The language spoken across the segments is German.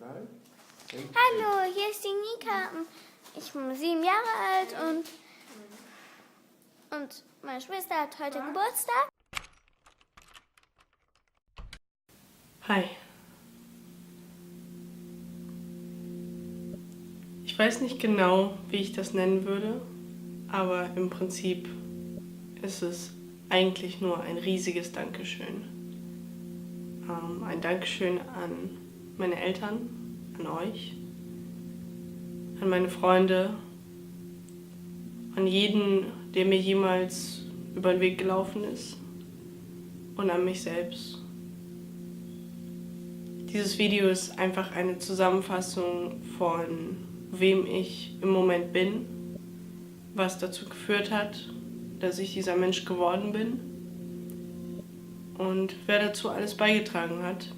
Hallo, hier ist die Nika. Ich bin 7 Jahre alt und meine Schwester hat heute Geburtstag. Hi. Ich weiß nicht genau, wie ich das nennen würde, aber im Prinzip ist es eigentlich nur ein riesiges Dankeschön. Ein Dankeschön an meine Eltern, an euch, an meine Freunde, an jeden, der mir jemals über den Weg gelaufen ist und an mich selbst. Dieses Video ist einfach eine Zusammenfassung von wem ich im Moment bin, was dazu geführt hat, dass ich dieser Mensch geworden bin und wer dazu alles beigetragen hat.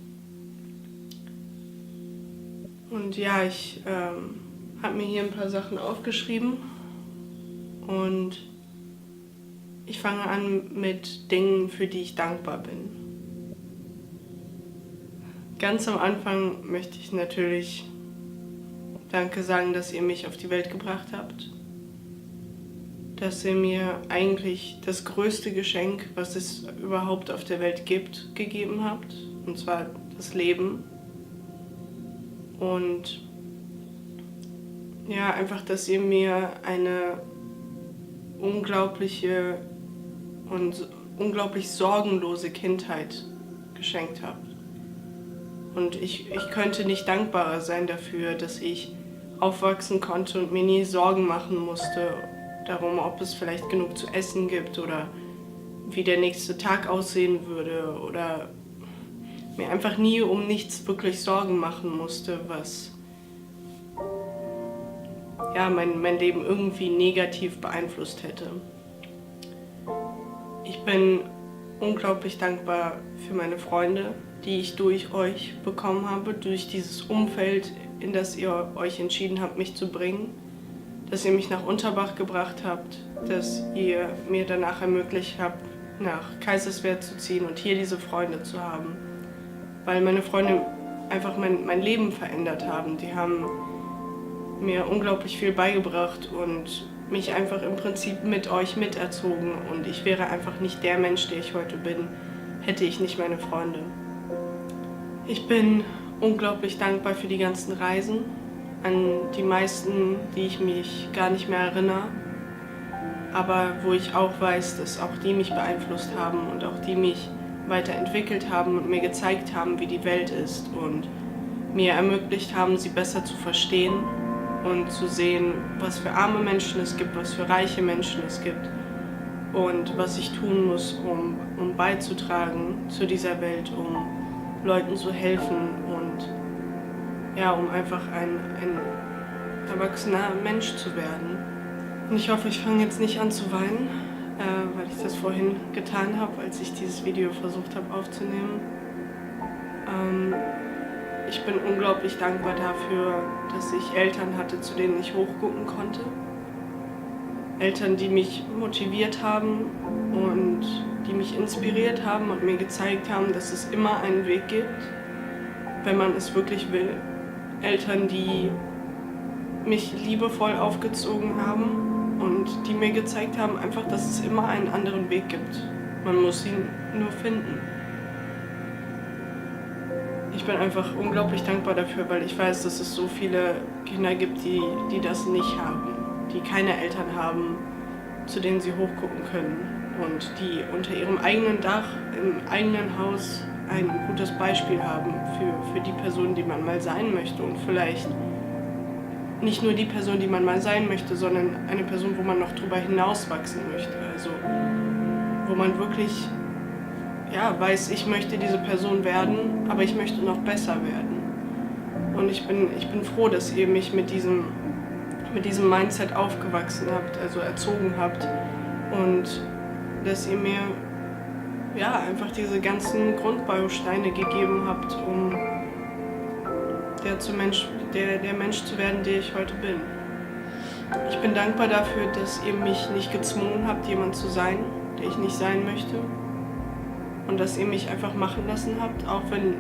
Und ja, ich habe mir hier ein paar Sachen aufgeschrieben und ich fange an mit Dingen, für die ich dankbar bin. Ganz am Anfang möchte ich natürlich Danke sagen, dass ihr mich auf die Welt gebracht habt. Dass ihr mir eigentlich das größte Geschenk, was es überhaupt auf der Welt gibt, gegeben habt. Und zwar das Leben. Und ja, einfach, dass ihr mir eine unglaubliche und unglaublich sorgenlose Kindheit geschenkt habt. Und ich könnte nicht dankbarer sein dafür, dass ich aufwachsen konnte und mir nie Sorgen machen musste darum, ob es vielleicht genug zu essen gibt oder wie der nächste Tag aussehen würde oder mir einfach nie um nichts wirklich Sorgen machen musste, was ja, mein Leben irgendwie negativ beeinflusst hätte. Ich bin unglaublich dankbar für meine Freunde, die ich durch euch bekommen habe, durch dieses Umfeld, in das ihr euch entschieden habt, mich zu bringen, dass ihr mich nach Unterbach gebracht habt, dass ihr mir danach ermöglicht habt, nach Kaiserswerth zu ziehen und hier diese Freunde zu haben, weil meine Freunde einfach mein Leben verändert haben. Die haben mir unglaublich viel beigebracht und mich einfach im Prinzip mit euch miterzogen und ich wäre einfach nicht der Mensch, der ich heute bin, hätte ich nicht meine Freunde. Ich bin unglaublich dankbar für die ganzen Reisen, an die meisten, die ich mich gar nicht mehr erinnere, aber wo ich auch weiß, dass auch die mich beeinflusst haben und auch die mich weiterentwickelt haben und mir gezeigt haben, wie die Welt ist und mir ermöglicht haben, sie besser zu verstehen und zu sehen, was für arme Menschen es gibt, was für reiche Menschen es gibt und was ich tun muss, um beizutragen zu dieser Welt, um Leuten zu helfen und ja, um einfach ein erwachsener Mensch zu werden. Und ich hoffe, ich fange jetzt nicht an zu weinen, weil ich das vorhin getan habe, als ich dieses Video versucht habe aufzunehmen. Ich bin unglaublich dankbar dafür, dass ich Eltern hatte, zu denen ich hochgucken konnte. Eltern, die mich motiviert haben und die mich inspiriert haben und mir gezeigt haben, dass es immer einen Weg gibt, wenn man es wirklich will. Eltern, die mich liebevoll aufgezogen haben und die mir gezeigt haben, einfach, dass es immer einen anderen Weg gibt. Man muss ihn nur finden. Ich bin einfach unglaublich dankbar dafür, weil ich weiß, dass es so viele Kinder gibt, die das nicht haben, die keine Eltern haben, zu denen sie hochgucken können und die unter ihrem eigenen Dach, im eigenen Haus ein gutes Beispiel haben für die Person, die man mal sein möchte und vielleicht nicht nur die Person, die man mal sein möchte, sondern eine Person, wo man noch drüber hinaus wachsen möchte. Also wo man wirklich weiß, ich möchte diese Person werden, aber ich möchte noch besser werden. Und ich bin froh, dass ihr mich mit diesem Mindset aufgewachsen habt, also erzogen habt und dass ihr mir einfach diese ganzen Grundbausteine gegeben habt, um der Mensch zu werden, der ich heute bin. Ich bin dankbar dafür, dass ihr mich nicht gezwungen habt, jemand zu sein, der ich nicht sein möchte. Und dass ihr mich einfach machen lassen habt, auch wenn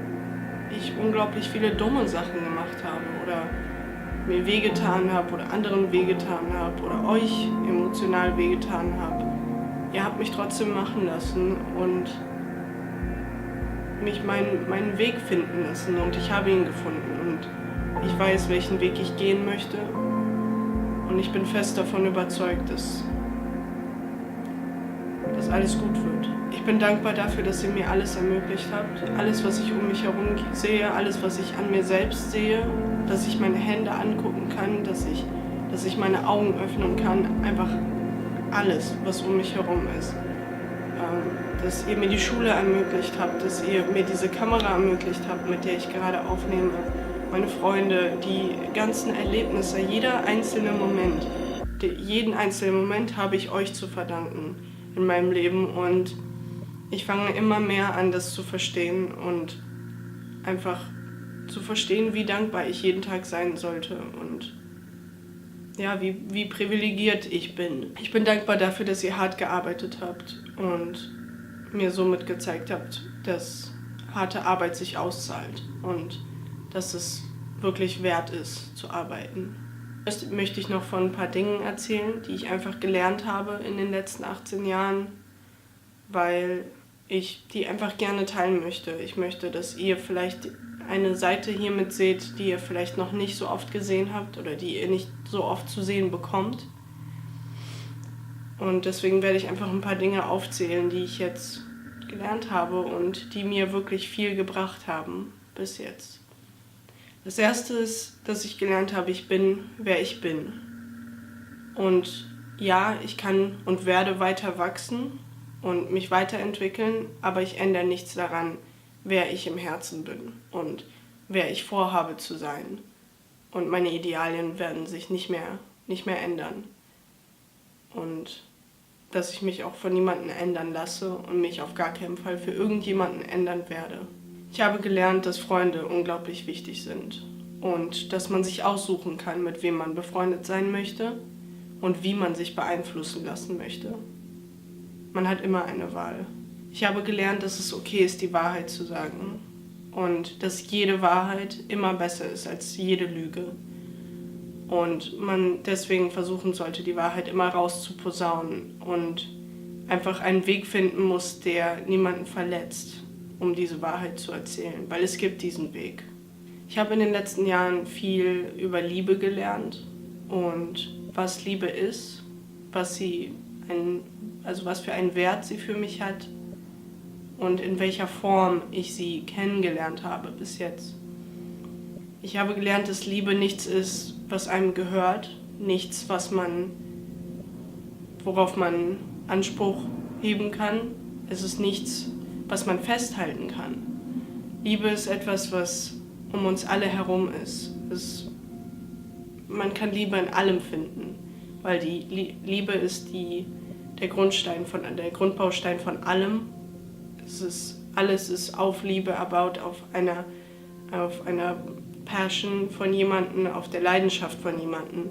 ich unglaublich viele dumme Sachen gemacht habe oder mir wehgetan habe oder anderen wehgetan habe oder euch emotional wehgetan habe. Ihr habt mich trotzdem machen lassen und mich meinen Weg finden lassen und ich habe ihn gefunden und ich weiß, welchen Weg ich gehen möchte und ich bin fest davon überzeugt, dass alles gut wird. Ich bin dankbar dafür, dass ihr mir alles ermöglicht habt, alles, was ich um mich herum sehe, alles, was ich an mir selbst sehe, dass ich meine Hände angucken kann, dass ich meine Augen öffnen kann, einfach alles, was um mich herum ist. Dass ihr mir die Schule ermöglicht habt, dass ihr mir diese Kamera ermöglicht habt, mit der ich gerade aufnehme, meine Freunde, die ganzen Erlebnisse, jeden einzelnen Moment habe ich euch zu verdanken in meinem Leben und ich fange immer mehr an, das zu verstehen und einfach zu verstehen, wie dankbar ich jeden Tag sein sollte und ja, wie privilegiert ich bin. Ich bin dankbar dafür, dass ihr hart gearbeitet habt und mir somit gezeigt habt, dass harte Arbeit sich auszahlt und dass es wirklich wert ist, zu arbeiten. Jetzt möchte ich noch von ein paar Dingen erzählen, die ich einfach gelernt habe in den letzten 18 Jahren, weil ich die einfach gerne teilen möchte. Ich möchte, dass ihr vielleicht eine Seite hiermit seht, die ihr vielleicht noch nicht so oft gesehen habt oder die ihr nicht so oft zu sehen bekommt. Und deswegen werde ich einfach ein paar Dinge aufzählen, die ich jetzt gelernt habe und die mir wirklich viel gebracht haben bis jetzt. Das erste ist, dass ich gelernt habe, ich bin, wer ich bin. Und ja, ich kann und werde weiter wachsen und mich weiterentwickeln, aber ich ändere nichts daran, wer ich im Herzen bin und wer ich vorhabe zu sein. Und meine Idealien werden sich nicht mehr ändern. Und dass ich mich auch von niemandem ändern lasse und mich auf gar keinen Fall für irgendjemanden ändern werde. Ich habe gelernt, dass Freunde unglaublich wichtig sind und dass man sich aussuchen kann, mit wem man befreundet sein möchte und wie man sich beeinflussen lassen möchte. Man hat immer eine Wahl. Ich habe gelernt, dass es okay ist, die Wahrheit zu sagen und dass jede Wahrheit immer besser ist als jede Lüge. Und man deswegen versuchen sollte, die Wahrheit immer rauszuposaunen und einfach einen Weg finden muss, der niemanden verletzt, um diese Wahrheit zu erzählen, weil es gibt diesen Weg. Ich habe in den letzten Jahren viel über Liebe gelernt und was Liebe ist, was für einen Wert sie für mich hat und in welcher Form ich sie kennengelernt habe bis jetzt. Ich habe gelernt, dass Liebe nichts ist, was einem gehört, nichts, worauf man Anspruch heben kann. Es ist nichts, was man festhalten kann. Liebe ist etwas, was um uns alle herum ist. Man kann Liebe in allem finden, weil die Liebe ist der Grundbaustein von allem. Alles ist auf Liebe erbaut, auf einer Passion von jemandem, auf der Leidenschaft von jemandem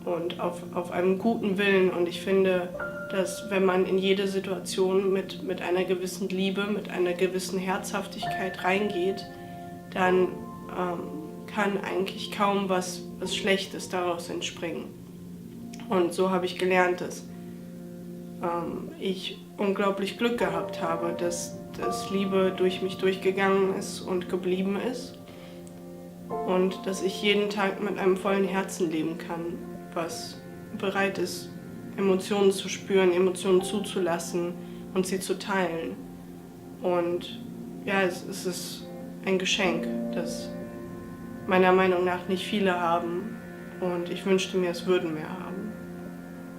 und auf einem guten Willen. Und ich finde, dass wenn man in jede Situation mit einer gewissen Liebe, mit einer gewissen Herzhaftigkeit reingeht, dann kann eigentlich kaum was Schlechtes daraus entspringen. Und so habe ich gelernt, dass ich unglaublich Glück gehabt habe, dass Liebe durch mich durchgegangen ist und geblieben ist und dass ich jeden Tag mit einem vollen Herzen leben kann, was bereit ist, Emotionen zu spüren, Emotionen zuzulassen und sie zu teilen. Und ja, es ist ein Geschenk, das meiner Meinung nach nicht viele haben und ich wünschte mir, es würden mehr haben.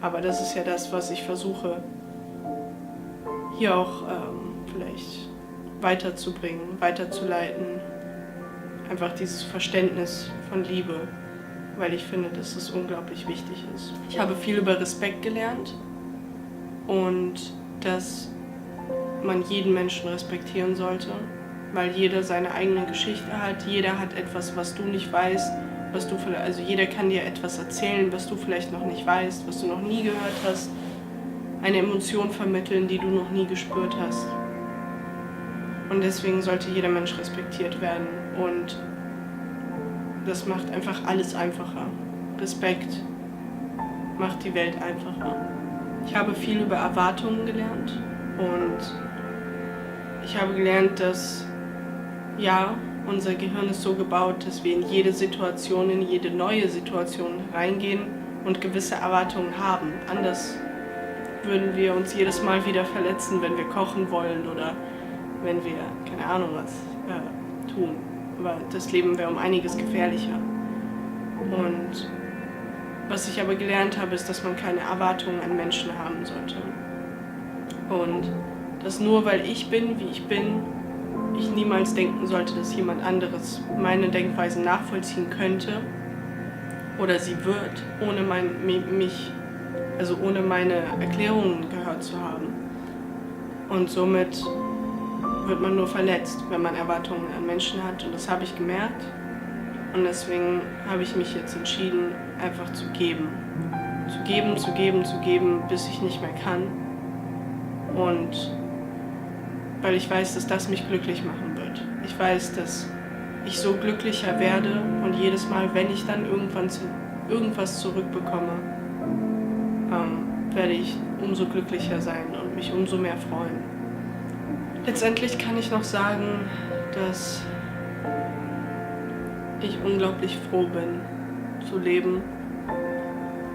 Aber das ist ja das, was ich versuche, hier auch vielleicht weiterzubringen, weiterzuleiten. Einfach dieses Verständnis von Liebe, weil ich finde, dass es unglaublich wichtig ist. Ich habe viel über Respekt gelernt und dass man jeden Menschen respektieren sollte, weil jeder seine eigene Geschichte hat. Jeder hat etwas, was du nicht weißt, jeder kann dir etwas erzählen, was du vielleicht noch nicht weißt, was du noch nie gehört hast. Eine Emotion vermitteln, die du noch nie gespürt hast. Und deswegen sollte jeder Mensch respektiert werden. Und das macht einfach alles einfacher. Respekt macht die Welt einfacher. Ich habe viel über Erwartungen gelernt und ich habe gelernt, dass ja, unser Gehirn ist so gebaut, dass wir in jede Situation, in jede neue Situation reingehen und gewisse Erwartungen haben. Anders würden wir uns jedes Mal wieder verletzen, wenn wir kochen wollen oder wenn wir, keine Ahnung was, tun. Aber das Leben wäre um einiges gefährlicher. Und was ich aber gelernt habe, ist, dass man keine Erwartungen an Menschen haben sollte. Und dass nur weil ich bin, wie ich bin, ich niemals denken sollte, dass jemand anderes meine Denkweise nachvollziehen könnte oder sie wird, ohne ohne meine Erklärungen gehört zu haben. Und somit wird man nur verletzt, wenn man Erwartungen an Menschen hat. Und das habe ich gemerkt. Und deswegen habe ich mich jetzt entschieden, einfach zu geben. Zu geben, zu geben, zu geben, bis ich nicht mehr kann. Und weil ich weiß, dass das mich glücklich machen wird. Ich weiß, dass ich so glücklicher werde und jedes Mal, wenn ich dann irgendwas zurückbekomme, werde ich umso glücklicher sein und mich umso mehr freuen. Letztendlich kann ich noch sagen, dass ich unglaublich froh bin, zu leben.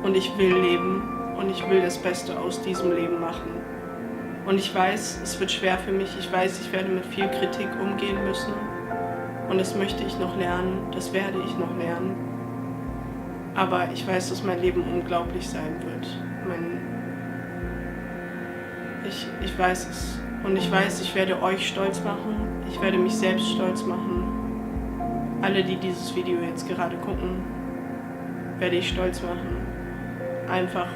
Und ich will leben und ich will das Beste aus diesem Leben machen. Und ich weiß, es wird schwer für mich. Ich weiß, ich werde mit viel Kritik umgehen müssen. Und das möchte ich noch lernen, das werde ich noch lernen. Aber ich weiß, dass mein Leben unglaublich sein wird. Ich weiß es. Und ich weiß, ich werde euch stolz machen. Ich werde mich selbst stolz machen. Alle, die dieses Video jetzt gerade gucken, werde ich stolz machen. Einfach,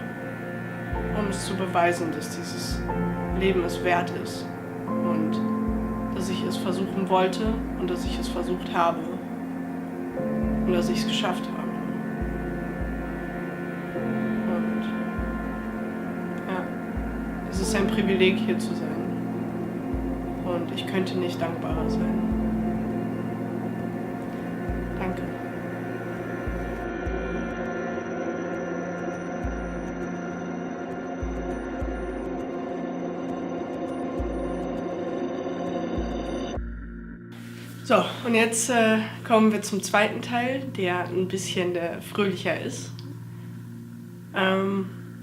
um es zu beweisen, dass dieses Leben es wert ist. Und dass ich es versuchen wollte und dass ich es versucht habe. Und dass ich es geschafft habe. Und ja, es ist ein Privileg, hier zu sein. Und ich könnte nicht dankbarer sein. Danke. So, und jetzt kommen wir zum zweiten Teil, der ein bisschen fröhlicher ist.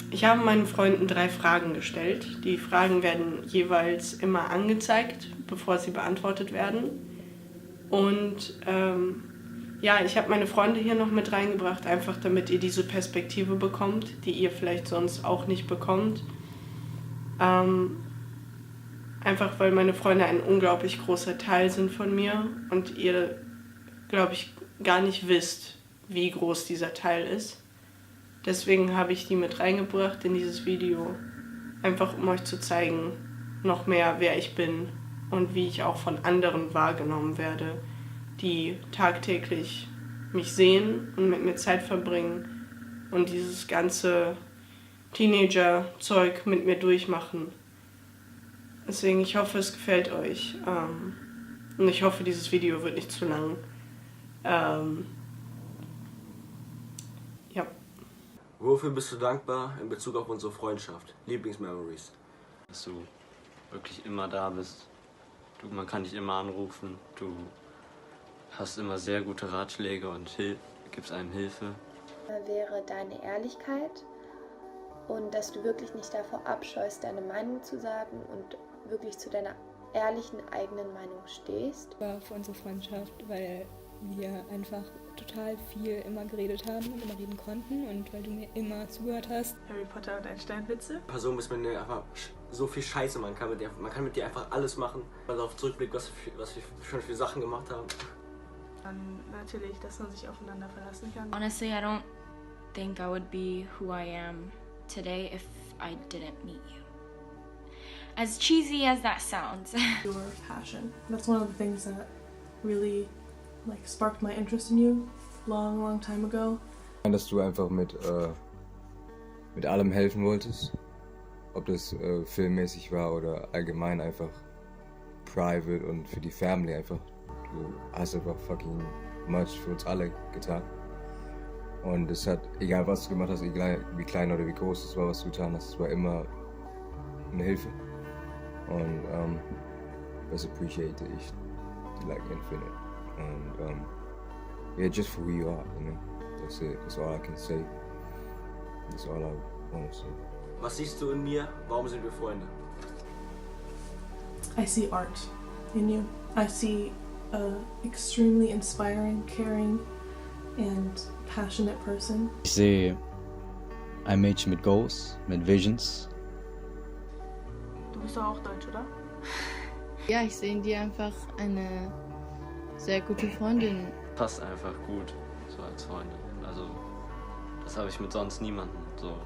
Ich habe meinen Freunden 3 Fragen gestellt. Die Fragen werden jeweils immer angezeigt, bevor sie beantwortet werden. Und ja, ich habe meine Freunde hier noch mit reingebracht, einfach damit ihr diese Perspektive bekommt, die ihr vielleicht sonst auch nicht bekommt. Einfach weil meine Freunde ein unglaublich großer Teil sind von mir und ihr, glaube ich, gar nicht wisst, wie groß dieser Teil ist. Deswegen habe ich die mit reingebracht in dieses Video, einfach um euch zu zeigen, noch mehr, wer ich bin und wie ich auch von anderen wahrgenommen werde, die tagtäglich mich sehen und mit mir Zeit verbringen und dieses ganze Teenager-Zeug mit mir durchmachen. Deswegen, ich hoffe, es gefällt euch. Und ich hoffe, dieses Video wird nicht zu lang. Ja. Wofür bist du dankbar in Bezug auf unsere Freundschaft? Lieblingsmemories? Dass du wirklich immer da bist. Man kann dich immer anrufen. Du hast immer sehr gute Ratschläge und gibst einem Hilfe. Wäre deine Ehrlichkeit und dass du wirklich nicht davor abscheust, deine Meinung zu sagen und wirklich zu deiner ehrlichen eigenen Meinung stehst. War für unsere Freundschaft, weil wir einfach total viel immer geredet haben und immer reden konnten und weil du mir immer zugehört hast. Harry Potter und ein Sternwitze. Person ist mit mir einfach so viel Scheiße, man kann mit dir einfach alles machen. Wenn man darauf zurückblickt, was wir schon für Sachen gemacht haben. Dann natürlich, dass man sich aufeinander verlassen kann. Honestly, I don't think I would be who I am today if I didn't meet you. As cheesy as that sounds. Your passion. That's one of the things that really sparked my interest in you long time ago. Dass du einfach mit allem helfen wolltest. Ob das filmmäßig war oder allgemein einfach private und für die Family einfach. Du hast einfach fucking much für uns alle getan. Und es hat, egal was du gemacht hast, egal wie klein oder wie groß es war, was du getan hast, es war immer eine Hilfe. Und das appreciate ich like infinite. And yeah, just for who you are, you know. That's it. That's all I can say. That's all I want to say. Was siehst du in mir? Warum sind wir Freunde? I see art in you. I see an extremely inspiring, caring, and passionate person. Ich sehe ein Mädchen mit Goals, mit Visions. Du bist doch auch deutsch, oder? Ja, ich sehe in dir einfach eine sehr gute Freundin. Passt einfach gut, so als Freundin. Also, das habe ich mit sonst niemandem, so.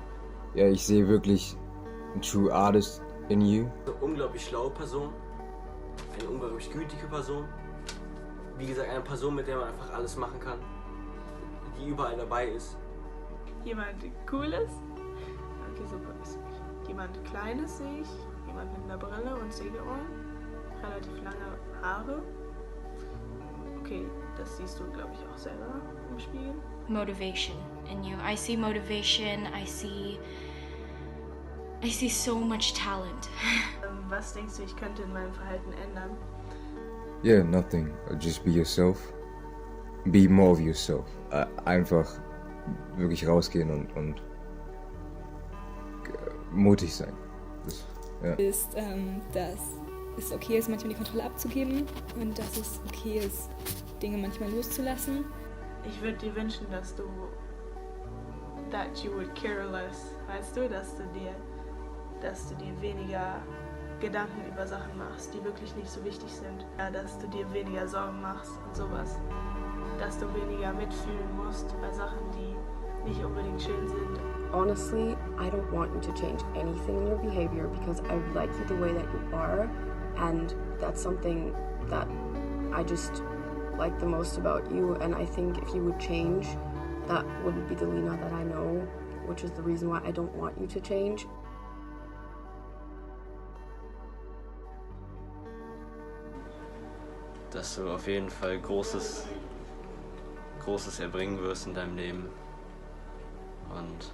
Ja, ich sehe wirklich einen true artist in you. Eine unglaublich schlaue Person, eine unglaublich gütige Person. Wie gesagt, eine Person, mit der man einfach alles machen kann, die überall dabei ist. Jemand Cooles? Okay, super. Jemand Kleines sehe ich. Jemand mit einer Brille und Segelohren. Relativ lange Haare. Okay, das siehst du, glaube ich, auch selber im Spiegel. Motivation in you. I see motivation. I see so much talent. Was denkst du, ich könnte in meinem Verhalten ändern? Yeah, nothing. Just be yourself. Be more of yourself. Einfach wirklich rausgehen und mutig sein. Das, ja. Ist, dass es okay ist, manchmal die Kontrolle abzugeben und dass es okay ist, Dinge manchmal loszulassen. Ich würde dir wünschen, dass du that you would care less, weißt du, dass du dir weniger Gedanken über Sachen machst, die wirklich nicht so wichtig sind. Ja, dass du dir weniger Sorgen machst und sowas. Dass du weniger mitfühlen musst bei Sachen, die nicht unbedingt schön sind. Honestly, I don't want you to change anything in your behavior because I like you the way that you are, and that's something that I just like the most about you, and I think if you would change, that wouldn't be the Lena that I know, which is the reason why I don't want you to change. Dass du auf jeden Fall Großes erbringen wirst in deinem Leben und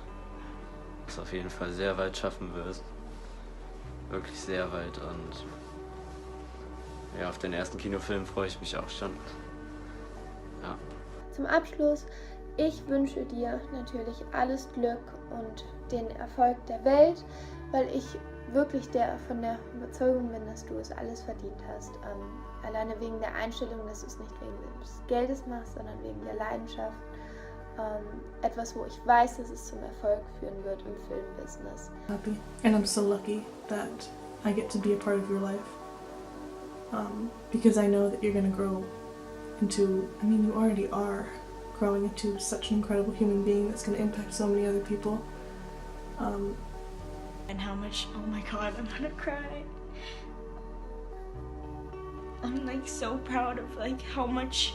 es auf jeden Fall sehr weit schaffen wirst. Wirklich sehr weit und ja, auf den ersten Kinofilm freue ich mich auch schon. Ja. Zum Abschluss, ich wünsche dir natürlich alles Glück und den Erfolg der Welt, weil ich wirklich von der Überzeugung bin, dass du es alles verdient hast. Alleine wegen der Einstellung, dass du es nicht wegen des Geldes machst, sondern wegen der Leidenschaft. Etwas, wo ich weiß, dass es zum Erfolg führen wird im Filmbusiness. Happy, and I'm so lucky that I get to be a part of your life. Because I know that you're going to grow into, I mean, you already are growing into such an incredible human being that's going to impact so many other people. And how much, oh my god, I'm gonna cry. I'm like so proud of like how much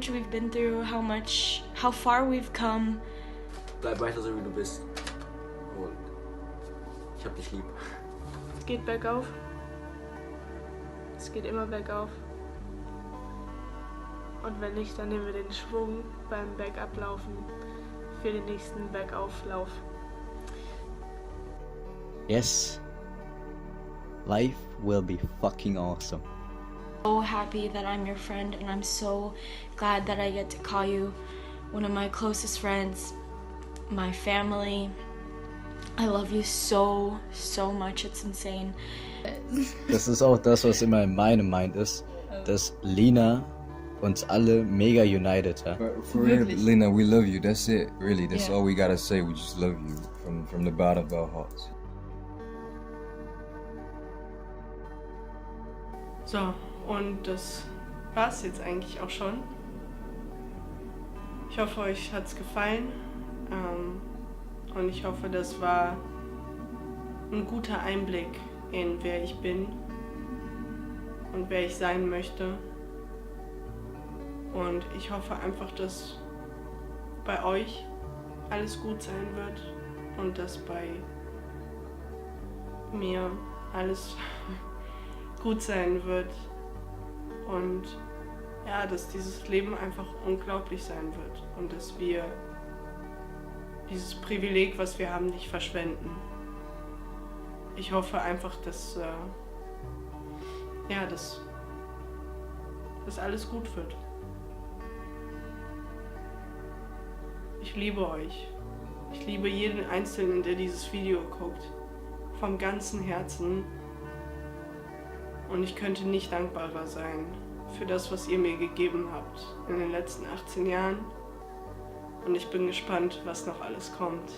we've been through, how far we've come. Bleib weiter so wie du bist. Und ich hab dich lieb. Es geht bergauf. Es geht immer bergauf. Und wenn nicht, dann nehmen wir den Schwung beim Bergablaufen für den nächsten Bergauflauf. Yes, life will be fucking awesome. So happy that I'm your friend, and I'm so glad that I get to call you one of my closest friends, my family. I love you so, so much. It's insane. Das ist auch das, was immer in meinem Mind ist, dass Lena uns alle mega united hat. For real, Lena, we love you. That's it. Really, that's all we gotta say. We just love you from the bottom of our hearts. So, und das war's jetzt eigentlich auch schon. Ich hoffe, euch hat's gefallen. Und ich hoffe, das war ein guter Einblick in wer ich bin und wer ich sein möchte. Und ich hoffe einfach, dass bei euch alles gut sein wird und dass bei mir alles gut sein wird. Und ja, dass dieses Leben einfach unglaublich sein wird. Und dass wir dieses Privileg, was wir haben, nicht verschwenden. Ich hoffe einfach, dass alles gut wird. Ich liebe euch. Ich liebe jeden Einzelnen, der dieses Video guckt. Vom ganzen Herzen. Und ich könnte nicht dankbarer sein für das, was ihr mir gegeben habt in den letzten 18 Jahren. Und ich bin gespannt, was noch alles kommt.